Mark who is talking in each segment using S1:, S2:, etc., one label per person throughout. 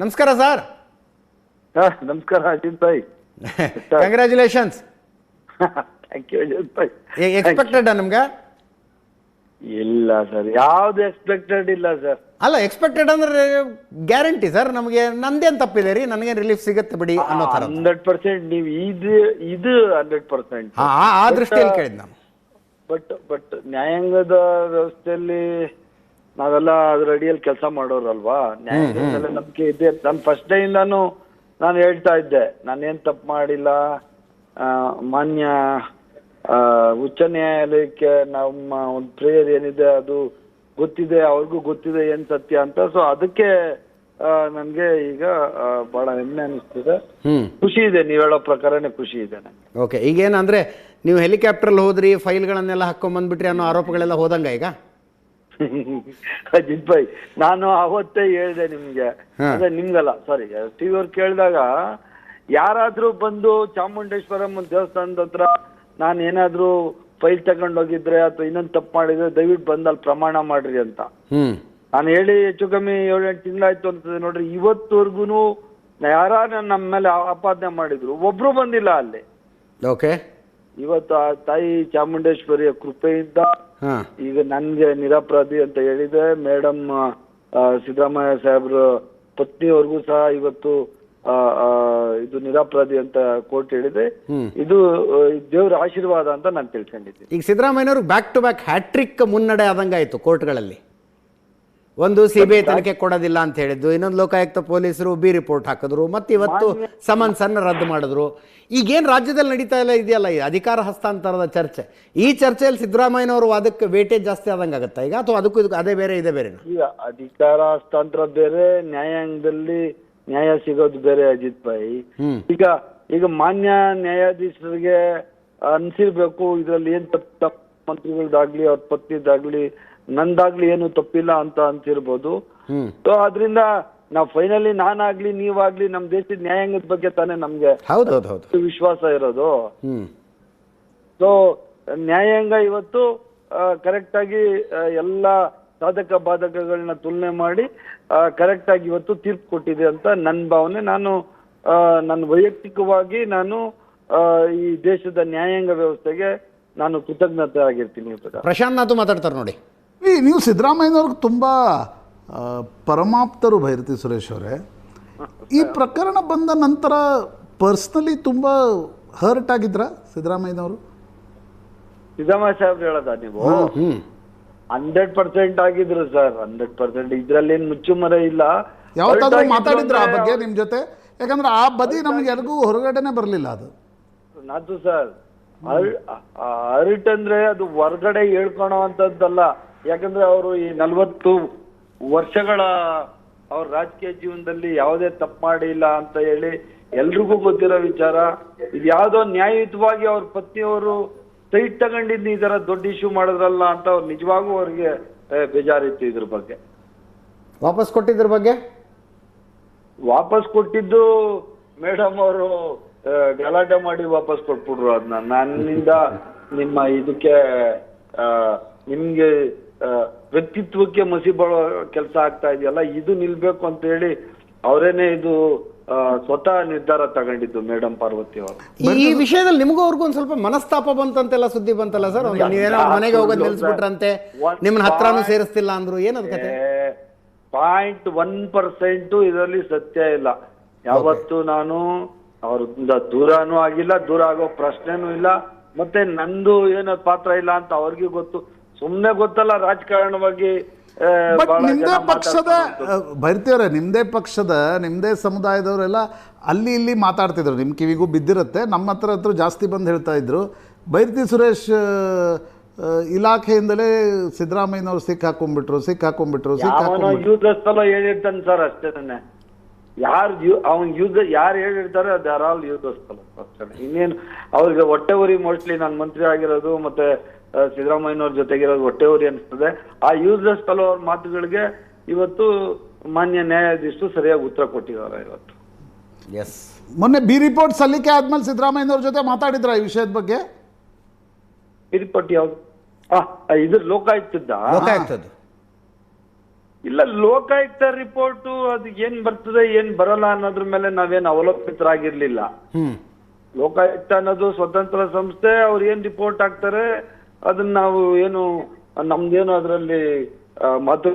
S1: ನಮಸ್ಕಾರ ಸರ್.
S2: ನಮಸ್ಕಾರ Ajit Bhai.
S1: Congratulations.
S2: Thank you Ajit Bhai.
S1: Expected ನಮ್ಗೆ?
S2: ಇಲ್ಲ ಸರ್, ಯಾವ್ದು ಎಕ್ಸ್ಪೆಕ್ಟೆಡ್ ಇಲ್ಲ ಸರ್.
S1: ಅಲ್ಲ, ಎಕ್ಸ್ಪೆಕ್ಟೆಡ್ ಅಂದ್ರೆ ಗ್ಯಾರಂಟಿ ಸರ್. ನಮಗೆ ನಂದೇನು ತಪ್ಪಿದೆ ರೀ, ನನಗೆ ರಿಲೀಫ್ ಸಿಗುತ್ತೆ ಬಿಡಿ ಅನ್ನೋ ಥರ.
S2: 100% ನೀವು ಇದು 100%.
S1: ಆ ದೃಷ್ಟಿಯಲ್ಲಿ ಕೇಳಿದ್ ನಾನು.
S2: ಬಟ್ ನ್ಯಾಯಾಂಗದ ವ್ಯವಸ್ಥೆಯಲ್ಲಿ ನಾವೆಲ್ಲ ಅದ್ರ ಅಡಿಯಲ್ಲಿ ಕೆಲಸ ಮಾಡೋರಲ್ವಾ. ನ್ಯಾಯಾಂಗದಲ್ಲಿ ನಂಬಿಕೆ ಇದೆ. ನಾನು ಫಸ್ಟ್ ಡೇ ಇಂದಾನು ನಾನು ಹೇಳ್ತಾ ಇದ್ದೆ, ನಾನೇನ್ ತಪ್ಪು ಮಾಡಿಲ್ಲ. ಮಾನ್ಯ ಉಚ್ಚ ನ್ಯಾಯಾಲಯಕ್ಕೆ ನಮ್ಮ ಒಂದು ಪ್ರೇಯರ್ ಏನಿದೆ ಅದು ಗೊತ್ತಿದೆ, ಅವ್ರಿಗೂ ಗೊತ್ತಿದೆ ಏನ್ ಸತ್ಯ ಅಂತ. ಸೊ ಅದಕ್ಕೆ ನನ್ಗೆ ಈಗ ಬಹಳ ಹೆಮ್ಮೆ ಅನಿಸ್ತಿದೆ, ಖುಷಿ ಇದೆ. ನೀವ್ ಹೇಳೋ ಪ್ರಕಾರನೇ ಖುಷಿ ಇದೆ ನಂಗೆ.
S1: ಓಕೆ, ಈಗೇನಂದ್ರೆ ನೀವು ಹೆಲಿಕಾಪ್ಟರ್ಲ್ಲಿ ಹೋದ್ರಿ, ಫೈಲ್ಗಳನ್ನೆಲ್ಲ ಹಾಕೊಂಡ್ಬಂದ್ಬಿಟ್ರಿ ಅನ್ನೋ ಆರೋಪಗಳೆಲ್ಲ ಹೋದಂಗ ಈಗ?
S2: ಅಜಿತ್ ಭಾಯ್, ನಾನು ಅವತ್ತೇ ಹೇಳ್ದೆ ನಿಮ್ಗೆ, ಅದೇ ನಿಮ್ಗಲ್ಲ ಸಾರಿ ಟಿವಿ ಅವ್ರು ಕೇಳಿದಾಗ, ಯಾರಾದ್ರೂ ಬಂದು ಚಾಮುಂಡೇಶ್ವರಮ್ಮ ದೇವಸ್ಥಾನದ ಹತ್ರ ನಾನು ಏನಾದ್ರೂ ಫೈಲ್ ತಗೊಂಡೋಗಿದ್ರೆ ಅಥವಾ ಇನ್ನೊಂದು ತಪ್ಪು ಮಾಡಿದ್ರೆ ದಯವಿಟ್ಟು ಬಂದು ಅಲ್ಲಿ ಪ್ರಮಾಣ ಮಾಡ್ರಿ ಅಂತ ನಾನು ಹೇಳಿ ಹೆಚ್ಚು ಕಮ್ಮಿ 7-8 ತಿಂಗಳಾಯ್ತು ಅಂತದೆ ನೋಡ್ರಿ. ಇವತ್ತವರೆಗೂ ಯಾರ ನಮ್ಮ ಮೇಲೆ ಆಪಾದನೆ ಮಾಡಿದ್ರು, ಒಬ್ರು ಬಂದಿಲ್ಲ ಅಲ್ಲಿ.
S1: ಓಕೆ,
S2: ಇವತ್ತು ಆ ತಾಯಿ ಚಾಮುಂಡೇಶ್ವರಿಯ ಕೃಪೆಯಿಂದ ಈಗ ನನ್ಗೆ ನಿರಪರಾಧಿ ಅಂತ ಹೇಳಿದೆ. ಮೇಡಮ್ ಸಿದ್ದರಾಮಯ್ಯ ಸಾಹೇಬ್ರ ಪತ್ನಿಯವ್ರಿಗೂ ಸಹ ಇವತ್ತು ಇದು ನಿರಪರಾಧಿ ಅಂತ ಕೋರ್ಟ್ ಹೇಳಿದೆ. ಇದು ದೇವ್ರ ಆಶೀರ್ವಾದ ಅಂತ ನಾನು ತಿಳ್ಕೊಂಡಿದ್ದೀನಿ.
S1: ಈಗ ಸಿದ್ದರಾಮಯ್ಯವ್ರಿಗೆ ಬ್ಯಾಕ್ ಟು ಬ್ಯಾಕ್ ಹ್ಯಾಟ್ರಿಕ್ ಮುನ್ನಡೆ ಆದಂಗಾಯ್ತು ಕೋರ್ಟ್ಗಳಲ್ಲಿ. ಒಂದು ಸಿಬಿಐ ತನಿಖೆ ಕೊಡೋದಿಲ್ಲ ಅಂತ ಹೇಳಿದ್ದು, ಇನ್ನೊಂದು ಲೋಕಾಯುಕ್ತ ಪೊಲೀಸರು ಬಿ ರಿಪೋರ್ಟ್ ಹಾಕಿದ್ರು, ಮತ್ತೆ ಇವತ್ತು ಸಮನ್ಸನ್ನು ರದ್ದು ಮಾಡಿದ್ರು. ಈಗೇನು ರಾಜ್ಯದಲ್ಲಿ ನಡೀತಾ ಇಲ್ಲ ಇದೆಯಲ್ಲ ಈ ಅಧಿಕಾರ ಹಸ್ತಾಂತರದ ಚರ್ಚೆ, ಈ ಚರ್ಚೆಯಲ್ಲಿ ಸಿದ್ದರಾಮಯ್ಯನವರು ವಾದಕ್ಕೆ ವೇಟೇಜ್ ಜಾಸ್ತಿ ಆದಂಗೆ ಆಗುತ್ತಾ ಈಗ, ಅಥವಾ ಅದಕ್ಕೂ ಇದಕ್ಕೂ ಅದೇ ಬೇರೆ ಇದೆ ಬೇರೆ?
S2: ಈಗ ಅಧಿಕಾರ ಹಸ್ತಾಂತರ ಬೇರೆ, ನ್ಯಾಯಾಂಗದಲ್ಲಿ ನ್ಯಾಯ ಸಿಗೋದು ಬೇರೆ ಅಜಿತ್ ಭಾಯ್. ಈಗ ಮಾನ್ಯ ನ್ಯಾಯಾಧೀಶರಿಗೆ ಅನ್ಸಿರ್ಬೇಕು ಇದ್ರಲ್ಲಿ ಏನ್ ತಪ್ಪು ಮಂತ್ರಿಗಳದಾಗ್ಲಿ ಅವ್ರ ಪತ್ನಿದಾಗ್ಲಿ ನಂದಾಗ್ಲಿ ಏನು ತಪ್ಪಿಲ್ಲ ಅಂತ ಅನ್ಸಿರ್ಬೋದು. ಸೊ ಅದ್ರಿಂದ ನಾವ್ ಫೈನಲಿ ನಾನಾಗ್ಲಿ ನೀವಾಗ್ಲಿ ನಮ್ ದೇಶದ ನ್ಯಾಯಾಂಗದ ಬಗ್ಗೆ ತಾನೇ ನಮ್ಗೆ ವಿಶ್ವಾಸ ಇರೋದು. ಸೊ ನ್ಯಾಯಾಂಗ ಇವತ್ತು ಕರೆಕ್ಟ್ ಆಗಿ ಎಲ್ಲ ಸಾಧಕ ಬಾಧಕಗಳನ್ನ ತುಲನೆ ಮಾಡಿ ಕರೆಕ್ಟ್ ಆಗಿ ಇವತ್ತು ತೀರ್ಪು ಕೊಟ್ಟಿದೆ ಅಂತ ನನ್ನ ಭಾವನೆ. ನನ್ನ ವೈಯಕ್ತಿಕವಾಗಿ ನಾನು ಈ ದೇಶದ ನ್ಯಾಯಾಂಗ ವ್ಯವಸ್ಥೆಗೆ ನಾನು ಕೃತಜ್ಞತೆ ಆಗಿರ್ತೀನಿ.
S1: ಪ್ರಶಾಂತ್ ನಾಥ್ ಮಾತಾಡ್ತಾರೆ ನೋಡಿ.
S3: ನೀವು ಸಿದ್ದರಾಮಯ್ಯನವ್ರಿಗೆ ತುಂಬ ಪರಮಾಪ್ತರು ಭೈರತಿ ಸುರೇಶ್ ಅವರೇ. ಈ ಪ್ರಕರಣ ಬಂದ ನಂತರ ಪರ್ಸ್ನಲಿ ತುಂಬ ಹರ್ಟ್ ಆಗಿದ್ರ ಸಿದ್ದರಾಮಯ್ಯನವರು?
S2: ಸಿದ್ದರಾಮಯ್ಯ ಸಾಹೇಬ್ರು ಹೇಳೋದ ನೀವು? 100% ಆಗಿದ್ರು ಸರ್, 100%. ಇದ್ರಲ್ಲಿ ಏನ್ ಮುಚ್ಚುಮರ ಇಲ್ಲ.
S3: ಯಾವತ್ತಾದ್ರೂ ಮಾತಾಡಿದ್ರ ಆ ಬಗ್ಗೆ ನಿಮ್ ಜೊತೆ? ಯಾಕಂದ್ರೆ ಆ ಬದಿ ನಮ್ಗೆ ಯಾರಿಗೂ ಹೊರಗಡೆನೆ ಬರಲಿಲ್ಲ ಅದು.
S2: ನಾತು ಸರ್, ಅರಿಟ್ ಅಂದ್ರೆ ಅದು ಹೊರಗಡೆ ಹೇಳ್ಕೊಳೋ ಅಂತದ್ದಲ್ಲ. ಯಾಕಂದ್ರೆ ಅವರು ಈ 40 ವರ್ಷಗಳ ಅವ್ರ ರಾಜಕೀಯ ಜೀವನದಲ್ಲಿ ಯಾವುದೇ ತಪ್ಪು ಮಾಡಿಲ್ಲ ಅಂತ ಹೇಳಿ ಎಲ್ರಿಗೂ ಗೊತ್ತಿರೋ ವಿಚಾರ. ಇದು ಯಾವ್ದೋ ನ್ಯಾಯಯುತವಾಗಿ ಅವ್ರ ಪತ್ನಿಯವರು ಸೈಟ್ ತಗೊಂಡಿದ್ದು ಈ ತರ ದೊಡ್ಡ ಇಶ್ಯೂ ಮಾಡಿದ್ರಲ್ಲ ಅಂತ ಅವ್ರು ನಿಜವಾಗೂ ಅವ್ರಿಗೆ ಬೇಜಾರಿತ್ತು. ಇದ್ರ ಬಗ್ಗೆ
S1: ವಾಪಸ್ ಕೊಟ್ಟಿದ್ರ ಬಗ್ಗೆ
S2: ವಾಪಸ್ ಕೊಟ್ಟಿದ್ದು ಮೇಡಮ್ ಅವರು ಗಲಾಟೆ ಮಾಡಿ ವಾಪಸ್ ಕೊಟ್ಬಿಟ್ರು ಅದನ್ನ. ನನ್ನಿಂದ ನಿಮ್ಮ ಇದಕ್ಕೆ ನಿಮ್ಗೆ ವ್ಯಕ್ತಿತ್ವಕ್ಕೆ ಮಸಿ ಬರೋ ಕೆಲಸ ಆಗ್ತಾ ಇದೆಯಲ್ಲ, ಇದು ನಿಲ್ಬೇಕು ಅಂತ ಹೇಳಿ ಅವರೇನೆ ಇದು ಸ್ವತಃ ನಿರ್ಧಾರ ತಗೊಂಡಿದ್ದು ಮೇಡಮ್ ಪಾರ್ವತಿ ಅವರು.
S1: ಈ ವಿಷಯದಲ್ಲಿ ನಿಮಗೂ ಅವ್ರಿಗೂ ಒಂದ್ ಸ್ವಲ್ಪ ಮನಸ್ತಾಪ ಬಂತಂತೆಲ್ಲ ಸುದ್ದಿ ಬಂತಲ್ಲ ಸರ್? ನೀವೇನೋ ಮನೆಗೆ ಹೋಗೋದು ನಿಲ್ಸ್ಬಿಟ್ರಂತೆ, ನಿಮ್ಮನ್ನ ಹತ್ರನೂ ಸೇರಿಸ್ತಿಲ್ಲ ಅಂದ್ರು, ಏನದ ಕತೆ?
S2: 0.1% ಇದರಲ್ಲಿ ಸತ್ಯ ಇಲ್ಲ. ಯಾವತ್ತು ನಾನು ಅವ್ರಿಂದ ದೂರನೂ ಆಗಿಲ್ಲ, ದೂರ ಆಗೋ ಪ್ರಶ್ನೆನೂ ಇಲ್ಲ. ಮತ್ತೆ ನಂದು ಏನೋ ಪಾತ್ರ ಇಲ್ಲ ಅಂತ ಅವ್ರಿಗೂ ಗೊತ್ತು. ಸುಮ್ನೆ ಗೊತ್ತಲ್ಲ ರಾಜಕಾರಣವಾಗಿ.
S3: ನಿಮ್ದೇ ಪಕ್ಷದ ಭೈರತಿಯವರೇ, ನಿಮ್ದೇ ಪಕ್ಷದ ನಿಮ್ದೇ ಸಮುದಾಯದವರೆಲ್ಲ ಅಲ್ಲಿ ಇಲ್ಲಿ ಮಾತಾಡ್ತಿದ್ರು, ನಿಮ್ ಕಿವಿಗೂ ಬಿದ್ದಿರುತ್ತೆ. ನಮ್ಮ ಹತ್ರ ಜಾಸ್ತಿ ಬಂದು ಹೇಳ್ತಾ ಇದ್ರು, ಭೈರತಿ ಸುರೇಶ್ ಇಲಾಖೆಯಿಂದಲೇ ಸಿದ್ದರಾಮಯ್ಯನವ್ರು ಸಿಕ್ಕಾಕೊಂಡ್ಬಿಟ್ರು.
S2: ಹೇಳಿರ್ತಾನೆ ಸರ್, ಅಷ್ಟೇನೆ. ಯಾರು ಹೇಳಿರ್ತಾರೆ ಅದು ಯಾರು ಯೂಸಸ್ ಅಷ್ಟೇ. ಇನ್ನೇನು ಅವ್ರಿಗೆ ಹೊಟ್ಟೆ ಉರಿ. ಮೋಸ್ಟ್ಲಿ ನಾನು ಮಂತ್ರಿ ಆಗಿರೋದು ಮತ್ತೆ ಸಿದ್ದರಾಮಯ್ಯನವ್ರ ಜೊತೆಗಿರೋದು ಹೊಟ್ಟೆ ಉರಿ ಅನಿಸ್ತದೆ. ಆ ಯೂಸ್ಲೆಸ್ ಫೆಲೋ ಅವ್ರ ಮಾತುಗಳಿಗೆ ಇವತ್ತು ಮಾನ್ಯ ನ್ಯಾಯಾಧೀಶರು ಸರಿಯಾಗಿ ಉತ್ತರ ಕೊಟ್ಟಿದ್ದಾರೆ ಇವತ್ತು.
S3: ಮೊನ್ನೆ ಬಿ ರಿಪೋರ್ಟ್ ಸಲ್ಲಿಕೆ ಆದ್ಮೇಲೆ ಸಿದ್ದರಾಮಯ್ಯನವ್ರ ಜೊತೆ ಮಾತಾಡಿದ್ರ ಈ ವಿಷಯದ ಬಗ್ಗೆ?
S2: ಬಿ ರಿಪೋರ್ಟ್ ಯಾವ್ದು? ಇದ್ರ ಲೋಕಾಯುಕ್ತದ ಇಲ್ಲ, ಲೋಕಾಯುಕ್ತ ರಿಪೋರ್ಟ್ ಅದು ಏನ್ ಬರ್ತದೆ ಏನ್ ಬರಲ್ಲ ಅನ್ನೋದ್ರ ಮೇಲೆ ನಾವೇನು ಅವಲಂಬಿತರಾಗಿರ್ಲಿಲ್ಲ. ಲೋಕಾಯುಕ್ತ ಅನ್ನೋದು ಸ್ವತಂತ್ರ ಸಂಸ್ಥೆ, ಅವ್ರು ಏನ್ ರಿಪೋರ್ಟ್ ಹಾಕ್ತಾರೆ ಅದನ್ನ ನಾವು ಏನು ನಮ್ದೇನು ಅದರಲ್ಲಿ ಮಾತು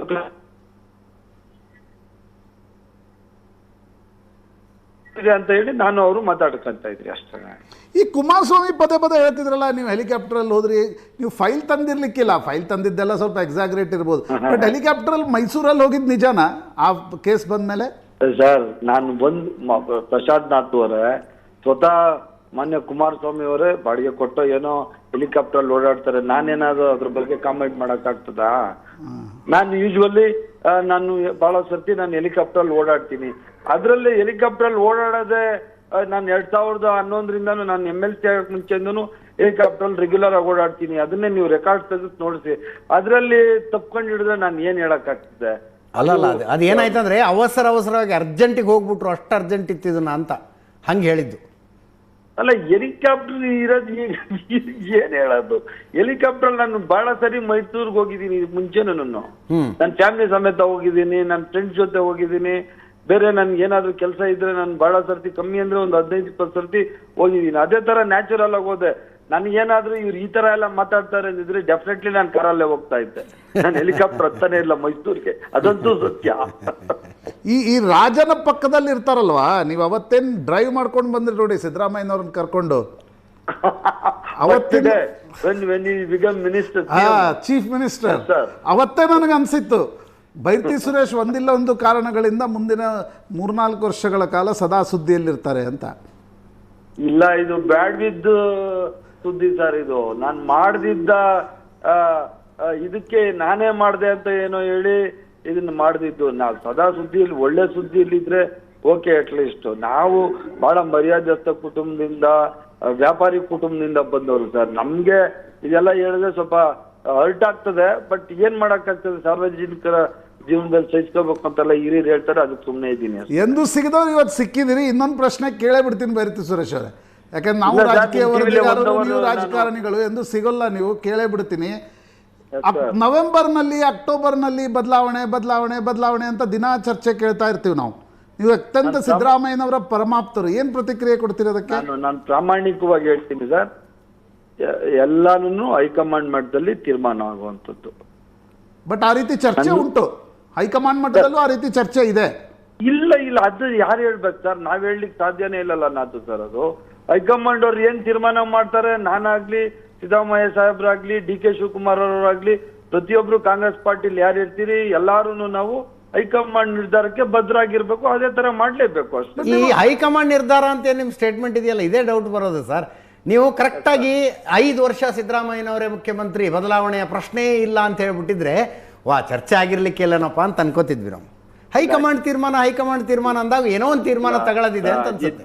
S2: ಅಂತ ಹೇಳಿ ನಾನು ಅವರು ಮಾತಾಡ್ಕೊಂತ ಇದ್ರಿ ಅಷ್ಟೇ.
S3: ಈ ಕುಮಾರಸ್ವಾಮಿ ಪದೇ ಪದೇ ಹೇಳ್ತಿದ್ರಲ್ಲ, ನೀವು ಹೆಲಿಕಾಪ್ಟರಲ್ಲಿ ಹೋದ್ರಿ, ನೀವು ಫೈಲ್ ತಂದಿರ್ಲಿಕ್ಕಿಲ್ಲ, ಫೈಲ್ ತಂದಿದ್ದೆಲ್ಲ ಸ್ವಲ್ಪ ಎಕ್ಸಾಗ್ರೇಟ್ ಇರ್ಬೋದು, ಬಟ್ ಹೆಲಿಕಾಪ್ಟರಲ್ಲಿ ಮೈಸೂರಲ್ಲಿ ಹೋಗಿದ್ದು ನಿಜಾನ ಆ ಕೇಸ್ ಬಂದ್ಮೇಲೆ?
S2: ಸರ್, ನಾನು ಪ್ರಸಾದ್ ನಾಥ್ ಅವರೇ ಸ್ವತಃ ಮಾನ್ಯ ಕುಮಾರಸ್ವಾಮಿ ಅವರೇ ಬಾಡಿಗೆ ಕೊಟ್ಟು ಏನೋ ಹೆಲಿಕಾಪ್ಟರ್ ಓಡಾಡ್ತಾರೆ, ನಾನೇನಾದ್ರು ಅದ್ರ ಬಗ್ಗೆ ಕಾಮೆಂಟ್ ಮಾಡಕ್ ಆಗ್ತದಾ? ನಾನು ಯೂಶುವಲಿ ನಾನು ಬಹಳ ಸರ್ತಿ ನಾನು ಹೆಲಿಕಾಪ್ಟರ್ ಓಡಾಡ್ತೀನಿ. ಅದ್ರಲ್ಲಿ ಹೆಲಿಕಾಪ್ಟರ್ ಓಡಾಡೋದೇ ನಾನು 2011ರಿಂದಾನು ನಾನು MLC ಆಗಕ್ಕೆ ಮುಂಚೆಯಿಂದನು ಹೆಲಿಕಾಪ್ಟರ್ ರೆಗ್ಯುಲರ್ ಆಗಿ ಓಡಾಡ್ತೀನಿ. ಅದನ್ನೇ ನೀವು ರೆಕಾರ್ಡ್ ತೆಗೆದು ನೋಡಿಸಿ, ಅದ್ರಲ್ಲಿ ತಪ್ಕೊಂಡು ಹಿಡಿದ್ರೆ ನಾನು ಏನ್ ಹೇಳಕ್ ಆಗ್ತದೆ?
S1: ಅಲ್ಲಲ್ಲ, ಅದು ಏನಾಯ್ತಂದ್ರೆ ಅವಸರವಾಗಿ ಅರ್ಜೆಂಟಿಗೆ ಹೋಗ್ಬಿಟ್ರು, ಅಷ್ಟು ಅರ್ಜೆಂಟ್ ಇತ್ತಿದನ್ನ ಅಂತ ಹಂಗೆ ಹೇಳಿದ್ದು.
S2: ಅಲ್ಲ, ಹೆಲಿಕಾಪ್ಟರ್ ಇರೋದು ಏನ್ ಹೇಳೋದು? ಹೆಲಿಕಾಪ್ಟರ್ ನಾನು ಬಹಳ ಸರಿ ಮೈಸೂರ್ಗೆ ಹೋಗಿದ್ದೀನಿ ಮುಂಚೆನೂ, ನನ್ನ ಫ್ಯಾಮಿಲಿ ಸಮೇತ ಹೋಗಿದ್ದೀನಿ, ನನ್ನ ಫ್ರೆಂಡ್ಸ್ ಜೊತೆ ಹೋಗಿದ್ದೀನಿ. ಬೇರೆ ನನ್ಗೆ ಏನಾದ್ರು ಕೆಲಸ ಇದ್ರೆ ನಾನು ಬಹಳ ಸರ್ತಿ, ಕಮ್ಮಿ ಅಂದ್ರೆ ಒಂದು 15-20 ಸರ್ತಿ ಹೋಗಿದ್ದೀನಿ. ಅದೇ ತರ ನ್ಯಾಚುರಲ್ ಆಗಿ ಹೋದೆ. ನನ್ಗೇನಾದ್ರೂ ಇವ್ರು ಈ ತರ ಎಲ್ಲ ಮಾತಾಡ್ತಾರೆ ಅಂದಿದ್ರೆ ಡೆಫಿನೆಟ್ಲಿ ನಾನು ಕಾರಲ್ಲೇ ಹೋಗ್ತಾ ಇದ್ದೆ. ನಾನು ಹೆಲಿಕಾಪ್ಟರ್ ಹತ್ತಾನೆ ಇಲ್ಲ ಮೈಸೂರಿಗೆ, ಅದಂತೂ ಸತ್ಯ.
S3: ಈ ರಾಜನ ಪಕ್ಕದಲ್ಲಿ ಇರ್ತಾರಲ್ವಾ, ನೀವು ಅವತ್ತೇನ್ ಡ್ರೈವ್ ಮಾಡ್ಕೊಂಡು ಬಂದ್ರಿ ನೋಡಿ ಸಿದ್ದರಾಮಯ್ಯನವ್ರನ್ನ ಕರ್ಕೊಂಡು, ಅವತ್ತಿನ ಚೀಫ್ ಮಿನಿಸ್ಟರ್, ಅವತ್ತೇ ನನಗೆ ಅನ್ಸಿತ್ತು ಬೈರತಿ ಸುರೇಶ್ ಒಂದಿಲ್ಲ ಒಂದು ಕಾರಣಗಳಿಂದ ಮುಂದಿನ 3-4 ವರ್ಷಗಳ ಕಾಲ ಸದಾ ಸುದ್ದಿಯಲ್ಲಿರ್ತಾರೆ ಅಂತ.
S2: ಇಲ್ಲ, ಇದು ಬ್ಯಾಡ್ವಿದ್ದು ಸುದ್ದಿ ಸರ್. ಇದು ನಾನು ಮಾಡ್ದಿದ್ದ ಇದಕ್ಕೆ ನಾನೇ ಮಾಡ್ದೆ ಅಂತ ಏನೋ ಹೇಳಿ ಇದನ್ನ ಮಾಡ್ದಿದ್ದು. ನಾವು ಸದಾ ಸುದ್ದಿಯಲ್ಲಿ, ಒಳ್ಳೆ ಸುದ್ದಿಯಲ್ಲಿದ್ರೆ ಓಕೆ, ಅಟ್ಲೀಸ್ಟ್ ನಾವು ಬಹಳ ಮರ್ಯಾದಸ್ಥ ಕುಟುಂಬದಿಂದ, ವ್ಯಾಪಾರಿ ಕುಟುಂಬದಿಂದ ಬಂದವರು ಸರ್. ನಮ್ಗೆ ಇದೆಲ್ಲ ಹೇಳಿದ್ರೆ ಸ್ವಲ್ಪ ಹರ್ಟ್ ಆಗ್ತದೆ, ಬಟ್ ಏನ್ ಮಾಡಕ್ ಆಗ್ತದೆ? ಸಾರ್ವಜನಿಕರ ಜೀವನದಲ್ಲಿ ಸಹಿಸ್ಕೋಬೇಕು ಅಂತೆಲ್ಲ ಹಿರಿಯರು ಹೇಳ್ತಾರೆ, ಅದಕ್ಕೆ ಸುಮ್ಮನೆ ಇದ್ದೀನಿ.
S3: ಎಂದು ಸಿಗದವ್ರು ಇವತ್ತು ಸಿಕ್ಕಿದಿರಿ. ಇನ್ನೊಂದು ಪ್ರಶ್ನೆ ಕೇಳೇ ಬಿಡ್ತೀನಿ ಬೈರತಿ ಸುರೇಶ್ ಅವರೇ, ಯಾಕಂದ್ರೆ ನಾವು ರಾಜಕೀಯ ವರದಿಗಾರರು, ನೀವು ರಾಜಕಾರಣಿಗಳು, ಎಂದು ಸಿಗೋಲ್ಲ, ನೀವು ಕೇಳೇ ಬಿಡ್ತೀನಿ. ನವೆಂಬರ್ನಲ್ಲಿ, ಅಕ್ಟೋಬರ್ನಲ್ಲಿ ಬದಲಾವಣೆ ಅಂತ ದಿನಾ ಚರ್ಚೆ ಕೇಳ್ತಾ ಇರ್ತೀವಿ ನಾವು. ನೀವು ಅತ್ಯಂತ ಸಿದ್ದರಾಮಯ್ಯನವರ ಪರಮಾಪ್ತರು, ಏನ್ ಪ್ರತಿಕ್ರಿಯೆ ಕೊಡ್ತೀರಿ ಅದಕ್ಕೆ?
S2: ನಾನು ಪ್ರಾಮಾಣಿಕವಾಗಿ ಹೇಳ್ತೀನಿ ಸರ್, ಎಲ್ಲಾನು ಹೈಕಮಾಂಡ್ ಮಟ್ಟದಲ್ಲಿ ತೀರ್ಮಾನ ಆಗುವಂಥದ್ದು.
S3: ಬಟ್ ಆ ರೀತಿ ಚರ್ಚೆ ಉಂಟು, ಹೈಕಮಾಂಡ್ ಮಟ್ಟದಲ್ಲೂ ಆ ರೀತಿ ಚರ್ಚೆ ಇದೆ.
S2: ಇಲ್ಲ, ಅದು ಯಾರು ಹೇಳ್ಬೇಕು ಸರ್? ನಾವ್ ಹೇಳ್ಲಿಕ್ಕೆ ಸಾಧ್ಯನೇ ಇಲ್ಲಲ್ಲ ನಾತು ಸರ್. ಅದು ಹೈಕಮಾಂಡ್ ಅವ್ರು ಏನ್ ತೀರ್ಮಾನ ಮಾಡ್ತಾರೆ, ನಾನಾಗ್ಲಿ, ಸಿದ್ದರಾಮಯ್ಯ ಸಾಹೇಬ್ರಾಗ್ಲಿ, DK ಶಿವಕುಮಾರ್ ಅವರಾಗ್ಲಿ, ಪ್ರತಿಯೊಬ್ರು ಕಾಂಗ್ರೆಸ್ ಪಾರ್ಟಿಲಿ ಯಾರು ಇರ್ತೀರಿ ಎಲ್ಲಾರು ನಾವು ಹೈಕಮಾಂಡ್ ನಿರ್ಧಾರಕ್ಕೆ ಬದ್ಧರಾಗಿರ್ಬೇಕು, ಅದೇ ತರ ಮಾಡ್ಲೇಬೇಕು ಅಷ್ಟೇ.
S1: ಈ ಹೈಕಮಾಂಡ್ ನಿರ್ಧಾರ ಅಂತ ನಿಮ್ ಸ್ಟೇಟ್ಮೆಂಟ್ ಇದೆಯಲ್ಲ, ಇದೇ ಡೌಟ್ ಬರೋದು ಸರ್. ನೀವು ಕರೆಕ್ಟಾಗಿ 5 ವರ್ಷ ಸಿದ್ದರಾಮಯ್ಯನವರೇ ಮುಖ್ಯಮಂತ್ರಿ, ಬದಲಾವಣೆಯ ಪ್ರಶ್ನೆ ಇಲ್ಲ ಅಂತ ಹೇಳ್ಬಿಟ್ಟಿದ್ರೆ ಚರ್ಚೆ ಆಗಿರ್ಲಿಕ್ಕೆ ಇಲ್ಲನಪ್ಪ ಅಂತ ಅನ್ಕೋತಿದ್ವಿ ನಾವು. ಹೈಕಮಾಂಡ್ ತೀರ್ಮಾನ ಅಂದಾಗ ಏನೋ ಒಂದು ತೀರ್ಮಾನ ತಗೊಳ್ಳೋದಿದೆ ಅಂತ
S2: ಅಜಿತ್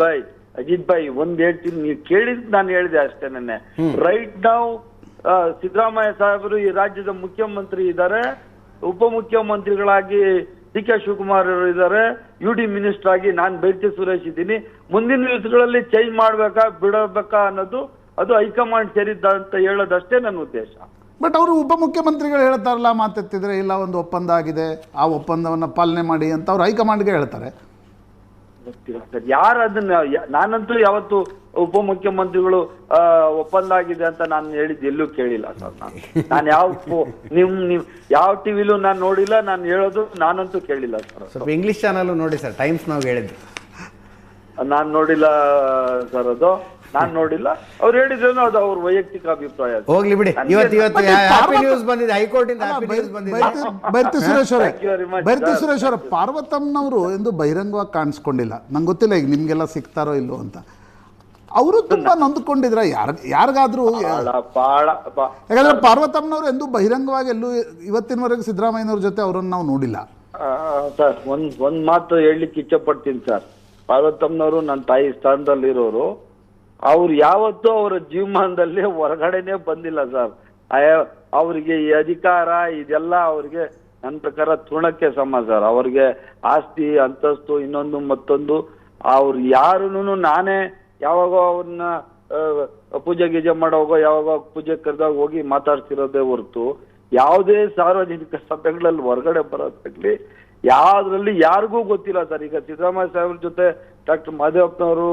S2: ಭಾಯ್ ಒಂದ್ ಹೇಳ್ತೀನಿ, ನೀವು ಕೇಳಿದ್ ನಾನು ಹೇಳಿದೆ ಅಷ್ಟೇ. ನೆನ್ನೆ ರೈಟ್ ನಾವು ಸಿದ್ದರಾಮಯ್ಯ ಸಾಹೇಬರು ಈ ರಾಜ್ಯದ ಮುಖ್ಯಮಂತ್ರಿ ಇದ್ದಾರೆ, ಉಪಮುಖ್ಯಮಂತ್ರಿಗಳಾಗಿ DK ಶಿವಕುಮಾರ್ ಅವರು ಇದ್ದಾರೆ, UD ಮಿನಿಸ್ಟರ್ ಆಗಿ ನಾನು ಬೈರತಿ ಸುರೇಶ್ ಇದ್ದೀನಿ. ಮುಂದಿನ ದಿವಸಗಳಲ್ಲಿ ಚೇಂಜ್ ಮಾಡ್ಬೇಕಾ ಬಿಡಬೇಕಾ ಅನ್ನೋದು ಅದು ಹೈಕಮಾಂಡ್ ಸೇರಿದ್ದ ಅಂತ ಹೇಳೋದಷ್ಟೇ ನನ್ನ ಉದ್ದೇಶ.
S3: ಬಟ್ ಅವರು ಉಪಮುಖ್ಯಮಂತ್ರಿಗಳು ಹೇಳ್ತಾರಲ್ಲ, ಮಾತೆತ್ತಿದ್ರೆ ಇಲ್ಲ ಒಂದು ಒಪ್ಪಂದ ಆಗಿದೆ, ಆ ಒಪ್ಪಂದವನ್ನ ಪಾಲನೆ ಮಾಡಿ ಅಂತ ಅವ್ರು ಹೈಕಮಾಂಡ್ಗೆ ಹೇಳ್ತಾರೆ.
S2: ಯಾರು ಅದನ್ನ, ನಾನಂತೂ ಯಾವತ್ತು ಉಪಮುಖ್ಯಮಂತ್ರಿಗಳು ಒಪ್ಪಂದ ಆಗಿದೆ ಅಂತ ನಾನು ಹೇಳಿದ್ದು ಎಲ್ಲೂ ಕೇಳಿಲ್ಲ ಸರ್. ನಾನು ಯಾವ ಟಿವಿಲೂ ನಾನು ನೋಡಿಲ್ಲ, ನಾನು ಹೇಳೋದು ನಾನಂತೂ ಕೇಳಿಲ್ಲ ಸರ್.
S1: ಸ್ವಲ್ಪ ಇಂಗ್ಲಿಷ್ ಚಾನಲ್ ನೋಡಿ ಸರ್, ಟೈಮ್ಸ್ ನಾವು ಹೇಳಿದ್ದು
S2: ನಾನು ನೋಡಿಲ್ಲ ಸರ್. ಅದು ನಾನು ನೋಡಿಲ್ಲ, ಅವ್ರು ಹೇಳಿದ್ರೇನು ಅದು ಅವ್ರ ವೈಯಕ್ತಿಕ ಅಭಿಪ್ರಾಯ.
S1: ಹೋಗ್ಲಿ ಬಿಡಿ. ಇವತ್ತು ಹ್ಯಾಪಿ ನ್ಯೂಸ್ ಬಂದಿದೆ, ಹೈಕೋರ್ಟ್ ಇಂದ ಹ್ಯಾಪಿ ನ್ಯೂಸ್ ಬಂದಿದೆ.
S3: ಬೈರತಿ ಸುರೇಶ್ ಅವರ ಪಾರ್ವತಮ್ಮನವರು ಎಂದು ಬಹಿರಂಗವಾಗಿ ಕಾಣಿಸ್ಕೊಂಡಿಲ್ಲ. ನಂಗೆ ಗೊತ್ತಿಲ್ಲ ಈಗ ನಿಮ್ಗೆಲ್ಲ ಸಿಗ್ತಾರೋ ಇಲ್ಲೋ ಅಂತ. ಅವರು ತುಂಬಾ ನೊಂದ್ಕೊಂಡಿದ್ರ ಯಾರಿಗಾದ್ರೂ? ಯಾಕಂದ್ರೆ ಪಾರ್ವತಮ್ಮನವರು ಎಂದು ಬಹಿರಂಗವಾಗಿ ಎಲ್ಲೂ ಇವತ್ತಿನವರೆಗೂ ಸಿದ್ದರಾಮಯ್ಯನವ್ರ ಜೊತೆ ಅವರನ್ನು ನಾವು ನೋಡಿಲ್ಲ
S2: ಸರ್. ಒಂದ್ ಮಾತು ಹೇಳಲಿಕ್ಕೆ ಇಚ್ಛೆ ಪಡ್ತೀನಿ ಸರ್. ಪಾರ್ವತಮ್ಮನವರು ನನ್ನ ತಾಯಿ ಸ್ಥಾನದಲ್ಲಿರೋರು, ಅವ್ರು ಯಾವತ್ತೂ ಅವರ ಜೀವಮಾನದಲ್ಲಿ ಹೊರಗಡೆನೆ ಬಂದಿಲ್ಲ ಸರ್. ಅವ್ರಿಗೆ ಈ ಅಧಿಕಾರ ಇದೆಲ್ಲ ಅವ್ರಿಗೆ ನನ್ನ ಪ್ರಕಾರ ತೃಣಕ್ಕೆ ಸಮ ಸರ್. ಅವ್ರಿಗೆ ಆಸ್ತಿ ಅಂತಸ್ತು ಇನ್ನೊಂದು ಮತ್ತೊಂದು ಅವ್ರು ಯಾರೂನು ನಾನೇ ಯಾವಾಗ ಅವ್ರನ್ನ ಪೂಜೆ ಗೀಜೆ ಮಾಡೋಗೋ ಯಾವಾಗ ಪೂಜೆ ಕರೆದಾಗ ಹೋಗಿ ಮಾತಾಡ್ತಿರೋದೇ ಹೊರತು ಯಾವುದೇ ಸಾರ್ವಜನಿಕ ಸಭೆಗಳಲ್ಲಿ ಹೊರಗಡೆ ಬರೋದಾಗ್ಲಿ ಯಾವ್ದ್ರಲ್ಲಿ ಯಾರಿಗೂ ಗೊತ್ತಿಲ್ಲ ಸರ್. ಈಗ ಸಿದ್ದರಾಮಯ್ಯ ಸಾಹೇಬ್ರ ಜೊತೆ ಡಾಕ್ಟರ್ ಮಹದೇವಪ್ಪನವರು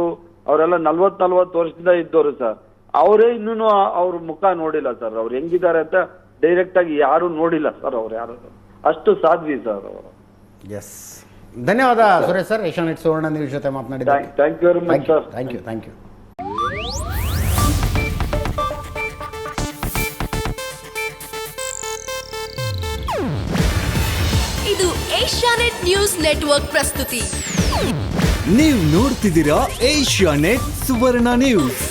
S2: ಅವರೆಲ್ಲ 40 ವರ್ಷದಿಂದ ಇದ್ದವರು ಸರ್. ಅವರೇ ಇನ್ನೂ ಅವ್ರ ಮುಖ ನೋಡಿಲ್ಲ ಸರ್. ಅವ್ರು ಹೆಂಗಿದ್ದಾರೆ ಅಂತ ಡೈರೆಕ್ಟ್ ಆಗಿ ಯಾರು ನೋಡಿಲ್ಲ ಸರ್. ಅವ್ರು ಯಾರು ಅಷ್ಟು ಸಾಧ್ವಿ ಸರ್ ಅವರು.
S1: ಎಸ್, ಧನ್ಯವಾದ Suresh sir. Asianet Suvarna news ಜೊತೆ ಮಾತನಾಡಿದ್ದಾರೆ.
S2: Thank you very much sir.
S1: Thank you.
S4: ಇದು ಏಷ್ಯಾನೆಟ್ ನ್ಯೂಸ್ ನೆಟ್ವರ್ಕ್ ಪ್ರಸ್ತುತಿ.
S5: ನೀವು ನೋಡ್ತಿದ್ದೀರಾ ಏಷ್ಯಾನೆಟ್ ಸುವರ್ಣ ನ್ಯೂಸ್.